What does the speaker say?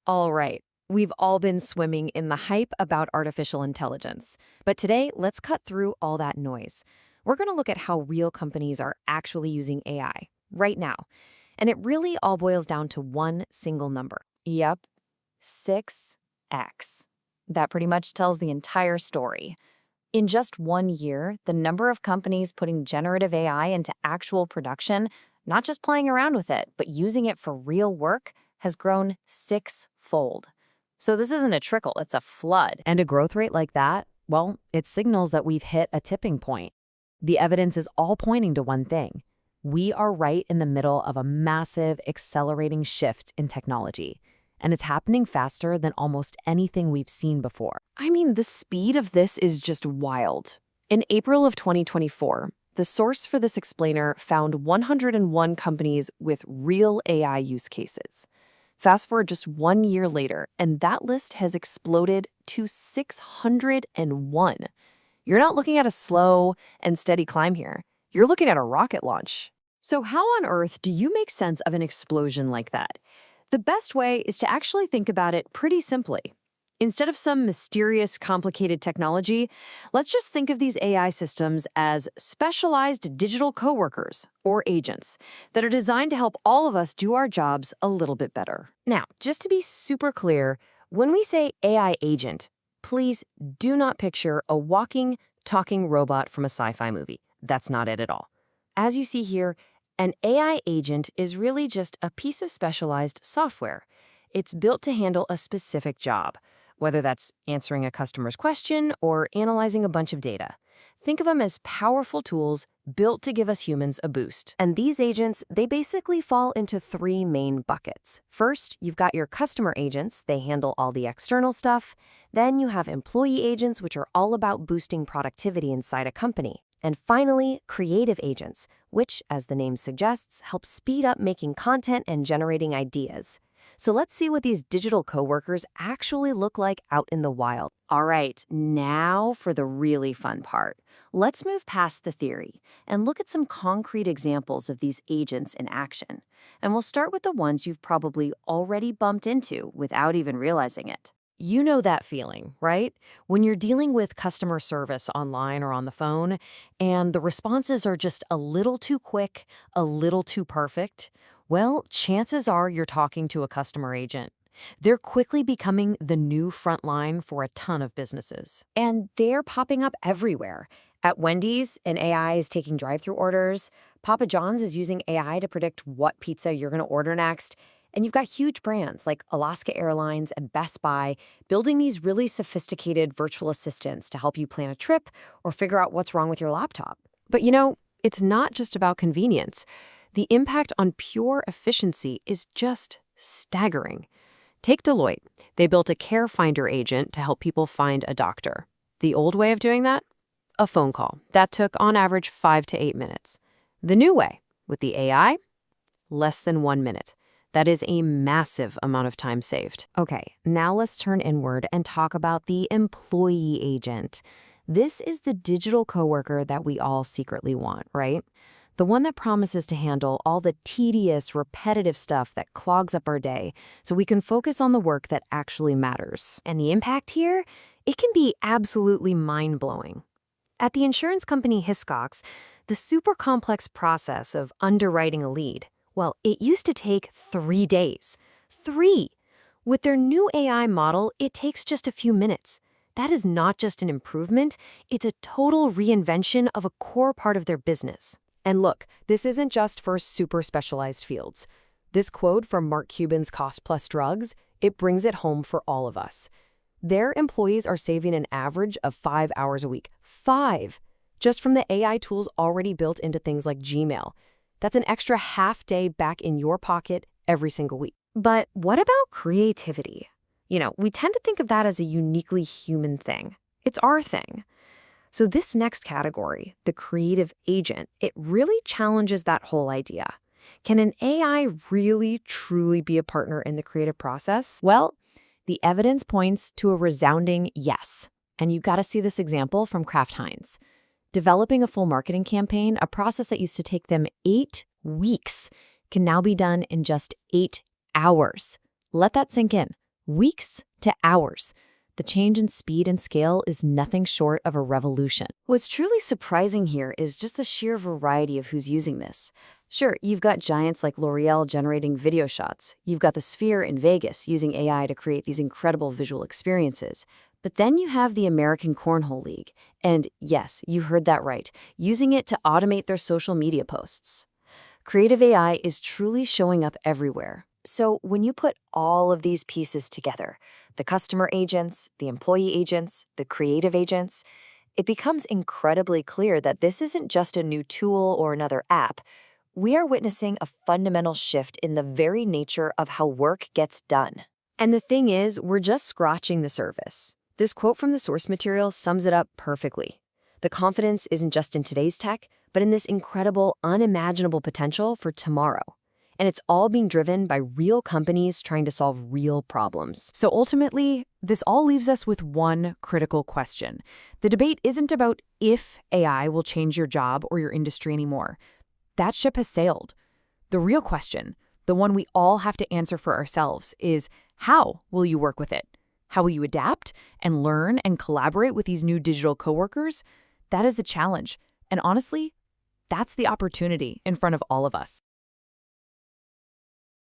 All right, we've all been swimming in the hype about artificial intelligence. But today, let's cut through all that noise. We're going to look at how real companies are actually using AI right now. And it really all boils down to one single number. Yep, 6x. That pretty much tells the entire story. In just 1 year, the number of companies putting generative AI into actual production, not just playing around with it, but using it for real work, has grown sixfold. So this isn't a trickle, it's a flood. And a growth rate like that, well, it signals that we've hit a tipping point. The evidence is all pointing to one thing. We are right in the middle of a massive, accelerating shift in technology. And it's happening faster than almost anything we've seen before. I mean, the speed of this is just wild. In April of 2024, the source for this explainer found 101 companies with real AI use cases. Fast forward just 1 year later, and that list has exploded to 601. You're not looking at a slow and steady climb here. You're looking at a rocket launch. So how on earth do you make sense of an explosion like that? The best way is to actually think about it pretty simply. Instead of some mysterious, complicated technology, let's just think of these AI systems as specialized digital coworkers, or agents, that are designed to help all of us do our jobs a little bit better. Now, just to be super clear, when we say AI agent, please do not picture a walking, talking robot from a sci-fi movie. That's not it at all. As you see here, an AI agent is really just a piece of specialized software. It's built to handle a specific job, whether that's answering a customer's question or analyzing a bunch of data. Think of them as powerful tools built to give us humans a boost. And these agents, they basically fall into three main buckets. First, you've got your customer agents. They handle all the external stuff. Then you have employee agents, which are all about boosting productivity inside a company. And finally, creative agents, which, as the name suggests, help speed up making content and generating ideas. So let's see what these digital coworkers actually look like out in the wild. All right, now for the really fun part. Let's move past the theory and look at some concrete examples of these agents in action. And we'll start with the ones you've probably already bumped into without even realizing it. You know that feeling, right? When you're dealing with customer service online or on the phone, and the responses are just a little too quick, a little too perfect. Well, chances are you're talking to a customer agent. They're quickly becoming the new front line for a ton of businesses. And they're popping up everywhere. At Wendy's, an AI is taking drive-thru orders. Papa John's is using AI to predict what pizza you're going to order next. And you've got huge brands like Alaska Airlines and Best Buy building these really sophisticated virtual assistants to help you plan a trip or figure out what's wrong with your laptop. But it's not just about convenience. The impact on pure efficiency is just staggering. Take Deloitte. They built a care finder agent to help people find a doctor. The old way of doing that? A phone call. That took, on average, 5 to 8 minutes. The new way, with the AI, less than 1 minute. That is a massive amount of time saved. Okay, now let's turn inward and talk about the employee agent. This is the digital coworker that we all secretly want, right? The one that promises to handle all the tedious, repetitive stuff that clogs up our day so we can focus on the work that actually matters. And the impact here? It can be absolutely mind-blowing. At the insurance company Hiscox, the super complex process of underwriting a lead, well, it used to take 3 days. 3! With their new AI model, it takes just a few minutes. That is not just an improvement, it's a total reinvention of a core part of their business. And look, this isn't just for super specialized fields. This quote from Mark Cuban's Cost Plus Drugs, it brings it home for all of us. Their employees are saving an average of 5 hours a week. 5! Just from the AI tools already built into things like Gmail. That's an extra half day back in your pocket every single week. But what about creativity? We tend to think of that as a uniquely human thing. It's our thing. So this next category, the creative agent, it really challenges that whole idea. Can an AI really, truly be a partner in the creative process? Well, the evidence points to a resounding yes. And you've got to see this example from Kraft Heinz. Developing a full marketing campaign, a process that used to take them 8 weeks, can now be done in just 8 hours. Let that sink in. Weeks to hours. The change in speed and scale is nothing short of a revolution. What's truly surprising here is just the sheer variety of who's using this. Sure, you've got giants like L'Oreal generating video shots. You've got the Sphere in Vegas using AI to create these incredible visual experiences. But then you have the American Cornhole League. And yes, you heard that right, using it to automate their social media posts. Creative AI is truly showing up everywhere. So when you put all of these pieces together, the customer agents, the employee agents, the creative agents, it becomes incredibly clear that this isn't just a new tool or another app. We are witnessing a fundamental shift in the very nature of how work gets done. And the thing is, we're just scratching the surface. This quote from the source material sums it up perfectly. The confidence isn't just in today's tech, but in this incredible, unimaginable potential for tomorrow. And it's all being driven by real companies trying to solve real problems. So ultimately, this all leaves us with one critical question. The debate isn't about if AI will change your job or your industry anymore. That ship has sailed. The real question, the one we all have to answer for ourselves, is how will you work with it? How will you adapt and learn and collaborate with these new digital coworkers? That is the challenge. And honestly, that's the opportunity in front of all of us.